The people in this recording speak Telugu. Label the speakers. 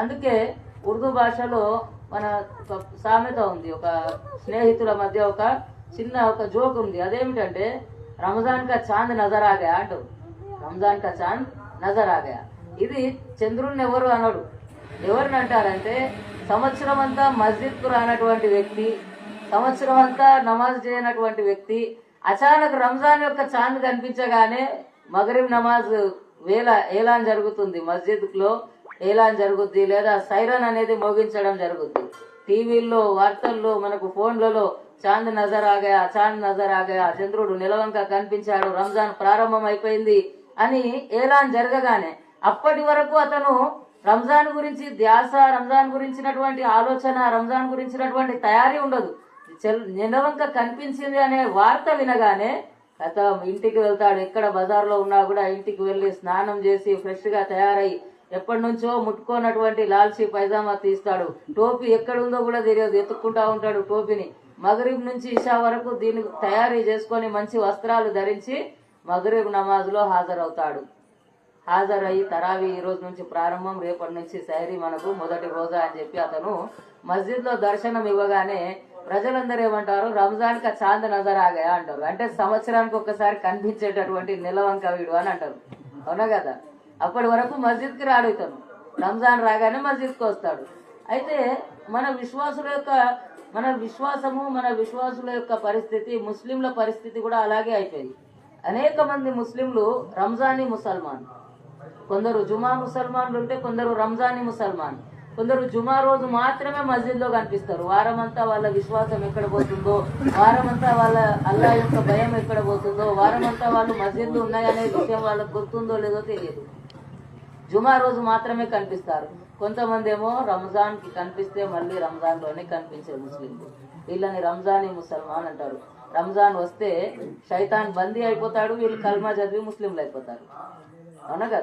Speaker 1: అందుకే ఉర్దూ భాషలో మన ఒక సామెత ఉంది, ఒక స్నేహితుల మధ్య ఒక జోక్ ఉంది. అదేమిటంటే రంజాన్ కా చాంద్ నజర్ ఆగా అంటారు. రంజాన్ కా చాంద్ నజర్ ఆగా. ఇది చంద్రుడిని ఎవరు అనడు. ఎవరిని అంటారంటే సంవత్సరం అంతా మస్జిద్కు రానటువంటి వ్యక్తి, సంవత్సరం అంతా నమాజ్ చేయనటువంటి వ్యక్తి అచానక్ రంజాన్ యొక్క చాంద్ కనిపించగానే మగరిబ్ నమాజ్ ఏలాన్ జరుగుతుంది, మస్జిద్లో ఏలాన్ జరుగుద్ది, లేదా సైరన్ అనేది మోగించడం జరుగుద్ది. టీవీల్లో, వార్తల్లో, మనకు ఫోన్లలో చాంద్ నజర్ ఆగా, చాంద్ నజర్ ఆగా, చంద్రుడు నిలవంక కనిపించాడు, రంజాన్ ప్రారంభం అయిపోయింది అని ఏలాన్ జరగగానే అప్పటి వరకు అతను రంజాన్ గురించి ధ్యాస, రంజాన్ గురించినటువంటి ఆలోచన, రంజాన్ గురించినటువంటి తయారీ ఉండదు. నిలవంక కనిపించింది అనే వార్త వినగానే ఇంటికి వెళ్తాడు. ఎక్కడ బజార్లో ఉన్నా కూడా ఇంటికి వెళ్ళి స్నానం చేసి ఫ్రెష్గా తయారై ఎప్పటి నుంచో ముట్టుకోనటువంటి లాల్చీ పైజామా తీస్తాడు. టోపీ ఎక్కడుందో కూడా తెలియదు, ఎత్తుక్కుంటా ఉంటాడు టోపీని. మగరిబ్ నుంచి ఇషా వరకు దీన్ని తయారీ చేసుకొని మంచి వస్త్రాలు ధరించి మగరిబ్ నమాజ్లో హాజరవుతాడు. హాజరయ్యి తరావీ ఈ రోజు నుంచి ప్రారంభం, రేపటి నుంచి సైరీ మనకు మొదటి రోజా అని చెప్పి అతను మస్జిద్లో దర్శనం ఇవ్వగానే ప్రజలందరూ ఏమంటారు, రంజాన్ కా చాంద్ నజర్ ఆగా అంటారు. అంటే సంవత్సరానికి ఒక్కసారి కనిపించేటటువంటి నిలవంక వీడు అని అంటారు. అవునా కదా? అప్పటి వరకు మస్జిద్కి రాడు ఇతను, రంజాన్ రాగానే మస్జిద్కి వస్తాడు. అయితే మన విశ్వాసుల యొక్క పరిస్థితి, ముస్లింల పరిస్థితి కూడా అలాగే అయిపోయింది. అనేక మంది ముస్లింలు రంజానీ ముసల్మాన్, కొందరు జుమా ముసల్మాన్లు ఉంటే కొందరు రంజానీ ముసల్మాన్, కొందరు జుమా రోజు మాత్రమే మస్జిద్లో కనిపిస్తారు. వారమంతా వాళ్ళ విశ్వాసం ఎక్కడ పోతుందో, వారమంతా వాళ్ళ అల్లా యొక్క భయం ఎక్కడ పోతుందో, వారమంతా వాళ్ళు మస్జిద్లు ఉన్నాయనే విషయం వాళ్ళకు గుర్తుందో లేదో తెలియదు. జుమా రోజు మాత్రమే కనిపిస్తారు. కొంతమంది ఏమో రంజాన్కి కనిపిస్తే మళ్ళీ రంజాన్లోనే కనిపించే ముస్లింలు, వీళ్ళని రంజానీ ముసల్మాన్ అంటారు. రంజాన్ వస్తే శైతాన్ బందీ అయిపోతాడు, వీళ్ళు కల్మా చదివి ముస్లింలు అయిపోతారు. అవునా కదా?